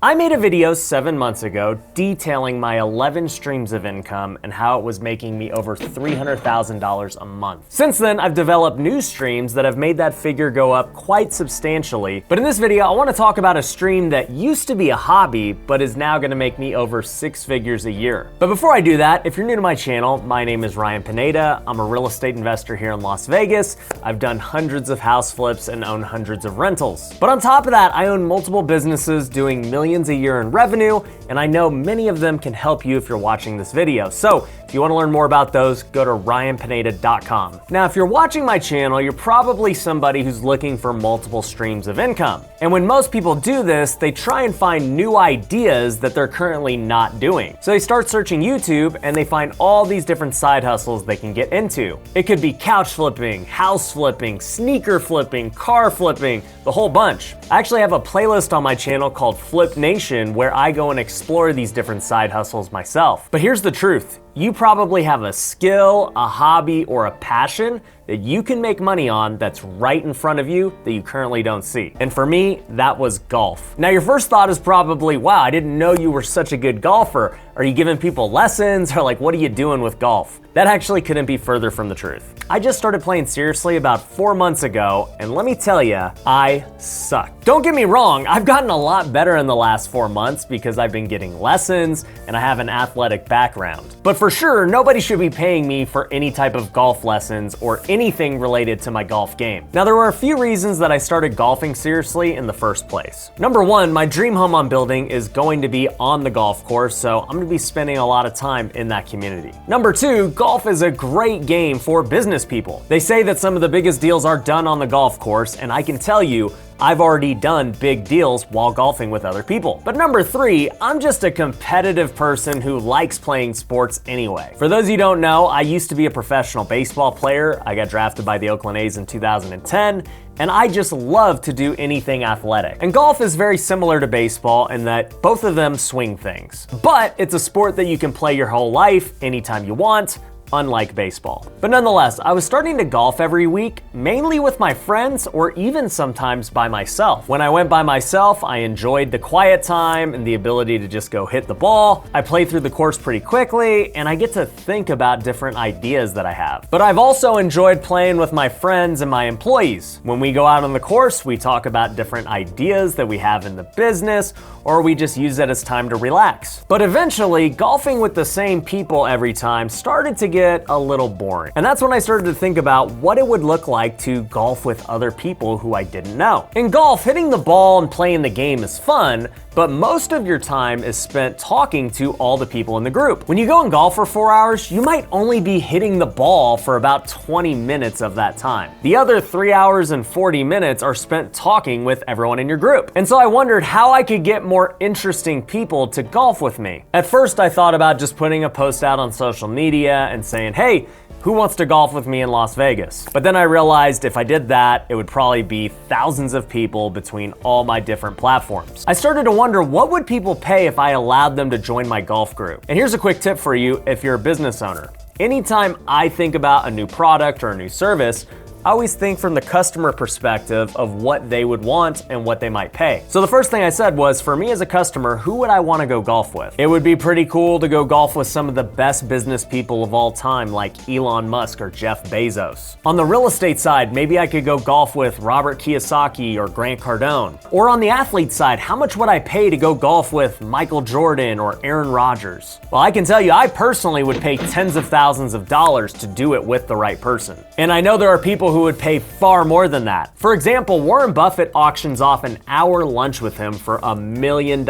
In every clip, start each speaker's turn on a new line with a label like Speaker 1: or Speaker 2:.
Speaker 1: I made a video 7 months ago detailing my 11 streams of income and how it was making me over $300,000 a month. Since then, I've developed new streams that have made that figure go up quite substantially. But in this video, I want to talk about a stream that used to be a hobby, but is now going to make me over 6 figures a year. But before I do that, if you're new to my channel, my name is Ryan Pineda. I'm a real estate investor here in Las Vegas. I've done hundreds of house flips and own hundreds of rentals. But on top of that, I own multiple businesses doing millions a year in revenue, and I know many of them can help you if you're watching this video. So if you want to learn more about those, go to ryanpineda.com. Now, if you're watching my channel, you're probably somebody who's looking for multiple streams of income. And when most people do this, they try and find new ideas that they're currently not doing. So they start searching YouTube and they find all these different side hustles they can get into. It could be couch flipping, house flipping, sneaker flipping, car flipping, the whole bunch. I actually have a playlist on my channel called Flip Nation where I go and explore these different side hustles myself. But here's the truth. You probably have a skill, a hobby, or a passion that you can make money on that's right in front of you that you currently don't see. And for me, that was golf. Now, your first thought is probably, wow, I didn't know you were such a good golfer. Are you giving people lessons? Or like, what are you doing with golf? That actually couldn't be further from the truth. I just started playing seriously about 4 months ago, and let me tell you, I suck. Don't get me wrong, I've gotten a lot better in the last 4 months because I've been getting lessons and I have an athletic background. But for sure, nobody should be paying me for any type of golf lessons or anything related to my golf game. Now, there were a few reasons that I started golfing seriously in the first place. Number one, my dream home I'm building is going to be on the golf course, so I'm gonna be spending a lot of time in that community. Number two, golf is a great game for business people. They say that some of the biggest deals are done on the golf course, and I can tell you, I've already done big deals while golfing with other people. But number three, I'm just a competitive person who likes playing sports anyway. For those of you who don't know, I used to be a professional baseball player. I got drafted by the Oakland A's in 2010, and I just love to do anything athletic. And golf is very similar to baseball in that both of them swing things. But it's a sport that you can play your whole life, anytime you want, unlike baseball. But nonetheless, I was starting to golf every week, mainly with my friends or even sometimes by myself. When I went by myself, I enjoyed the quiet time and the ability to just go hit the ball. I play through the course pretty quickly and I get to think about different ideas that I have. But I've also enjoyed playing with my friends and my employees. When we go out on the course, we talk about different ideas that we have in the business, or we just use it as time to relax. But eventually, golfing with the same people every time started to get a little boring. And that's when I started to think about what it would look like to golf with other people who I didn't know. In golf, hitting the ball and playing the game is fun, but most of your time is spent talking to all the people in the group. When you go and golf for 4 hours, you might only be hitting the ball for about 20 minutes of that time. The other 3 hours and 40 minutes are spent talking with everyone in your group. And so I wondered how I could get more interesting people to golf with me. At first, I thought about just putting a post out on social media and saying, hey, who wants to golf with me in Las Vegas? But then I realized if I did that, it would probably be thousands of people between all my different platforms. I started to wonder, what would people pay if I allowed them to join my golf group? And here's a quick tip for you if you're a business owner. Anytime I think about a new product or a new service, I always think from the customer perspective of what they would want and what they might pay. So the first thing I said was, for me as a customer, who would I want to go golf with? It would be pretty cool to go golf with some of the best business people of all time, like Elon Musk or Jeff Bezos. On the real estate side, maybe I could go golf with Robert Kiyosaki or Grant Cardone. Or on the athlete side, how much would I pay to go golf with Michael Jordan or Aaron Rodgers? Well, I can tell you, I personally would pay tens of thousands of dollars to do it with the right person. And I know there are people who would pay far more than that. For example, Warren Buffett auctions off an hour lunch with him for $1 million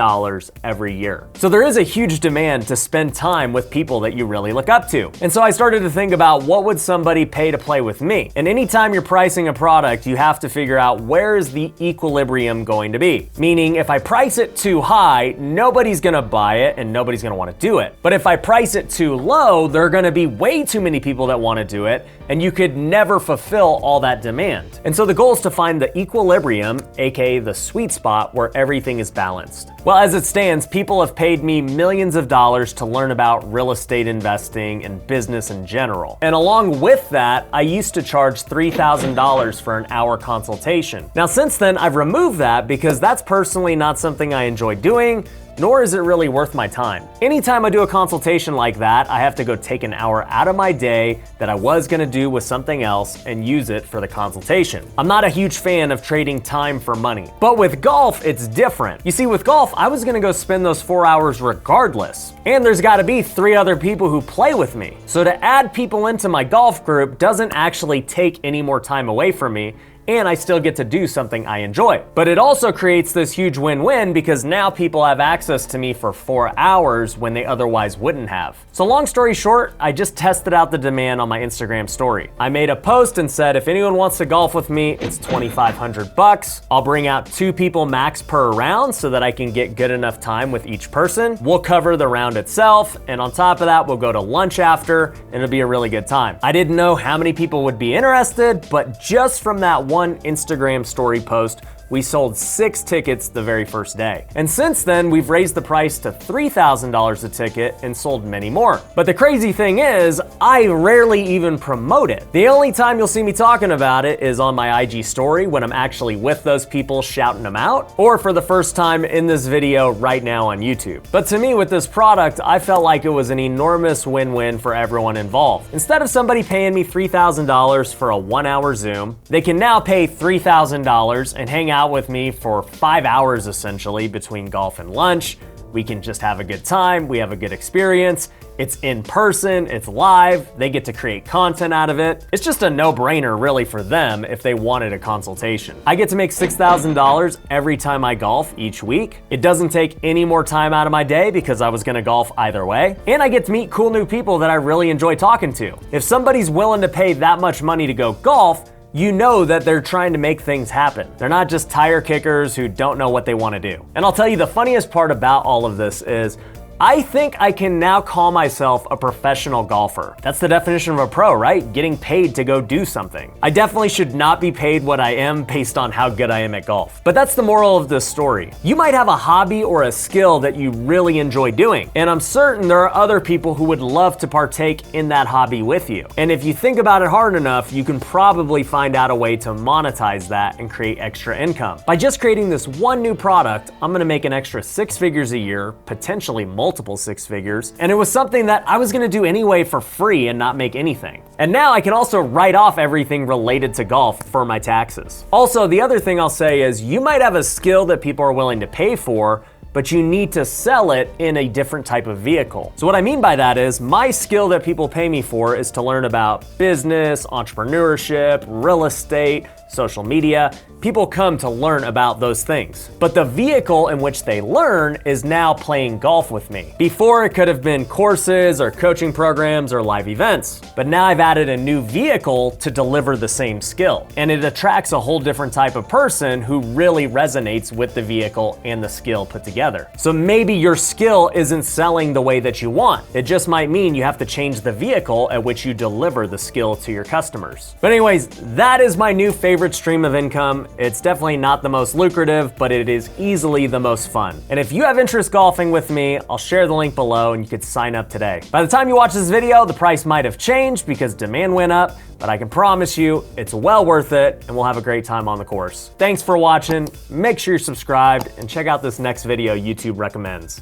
Speaker 1: every year. So there is a huge demand to spend time with people that you really look up to. And so I started to think about, what would somebody pay to play with me? And anytime you're pricing a product, you have to figure out, where is the equilibrium going to be? Meaning, if I price it too high, nobody's gonna buy it and nobody's gonna wanna do it. But if I price it too low, there are gonna be way too many people that wanna do it, and you could never fulfill fulfill all that demand. And so the goal is to find the equilibrium, aka the sweet spot, where everything is balanced. Well, as it stands, people have paid me millions of dollars to learn about real estate investing and business in general. And along with that, I used to charge $3,000 for an hour consultation. Now, since then, I've removed that because that's personally not something I enjoy doing, nor is it really worth my time. Anytime I do a consultation like that, I have to go take an hour out of my day that I was gonna do with something else and use it for the consultation. I'm not a huge fan of trading time for money. But with golf, it's different. You see, with golf, I was gonna go spend those 4 hours regardless. And there's gotta be 3 other people who play with me. So to add people into my golf group doesn't actually take any more time away from me, and I still get to do something I enjoy. But it also creates this huge win-win because now people have access to me for 4 hours when they otherwise wouldn't have. So long story short, I just tested out the demand on my Instagram story. I made a post and said, if anyone wants to golf with me, it's $2,500. I'll bring out 2 people max per round so that I can get good enough time with each person. We'll cover the round itself, and on top of that, we'll go to lunch after, and it'll be a really good time. I didn't know how many people would be interested, but just from that one Instagram story post, we sold 6 tickets the very first day. And since then, we've raised the price to $3,000 a ticket and sold many more. But the crazy thing is, I rarely even promote it. The only time you'll see me talking about it is on my IG story when I'm actually with those people shouting them out, or for the first time in this video right now on YouTube. But to me, with this product, I felt like it was an enormous win-win for everyone involved. Instead of somebody paying me $3,000 for a 1-hour Zoom, they can now pay $3,000 and hang out with me for 5 hours essentially between golf and lunch. We can just have a good time, we have a good experience. It's in person, it's live, they get to create content out of it. It's just a no-brainer really for them if they wanted a consultation. I get to make $6,000 every time I golf each week. It doesn't take any more time out of my day because I was gonna golf either way. And I get to meet cool new people that I really enjoy talking to. If somebody's willing to pay that much money to go golf, you know that they're trying to make things happen. They're not just tire kickers who don't know what they want to do. And I'll tell you, the funniest part about all of this is I think I can now call myself a professional golfer. That's the definition of a pro, right? Getting paid to go do something. I definitely should not be paid what I am based on how good I am at golf. But that's the moral of this story. You might have a hobby or a skill that you really enjoy doing, and I'm certain there are other people who would love to partake in that hobby with you. And if you think about it hard enough, you can probably find out a way to monetize that and create extra income. By just creating this one new product, I'm gonna make an extra 6 figures a year, potentially multiple 6 figures, and it was something that I was gonna do anyway for free and not make anything. And now I can also write off everything related to golf for my taxes. Also, the other thing I'll say is you might have a skill that people are willing to pay for, but you need to sell it in a different type of vehicle. So what I mean by that is my skill that people pay me for is to learn about business, entrepreneurship, real estate, social media. People come to learn about those things. But the vehicle in which they learn is now playing golf with me. Before, it could have been courses or coaching programs or live events. But now I've added a new vehicle to deliver the same skill. And it attracts a whole different type of person who really resonates with the vehicle and the skill put together. So maybe your skill isn't selling the way that you want. It just might mean you have to change the vehicle at which you deliver the skill to your customers. But anyways, that is my new favorite stream of income. It's definitely not the most lucrative, but it is easily the most fun. And if you have interest golfing with me, I'll share the link below and you could sign up today. By the time you watch this video, the price might have changed because demand went up, but I can promise you it's well worth it and we'll have a great time on the course. Thanks for watching. Make sure you're subscribed and check out this next video YouTube recommends.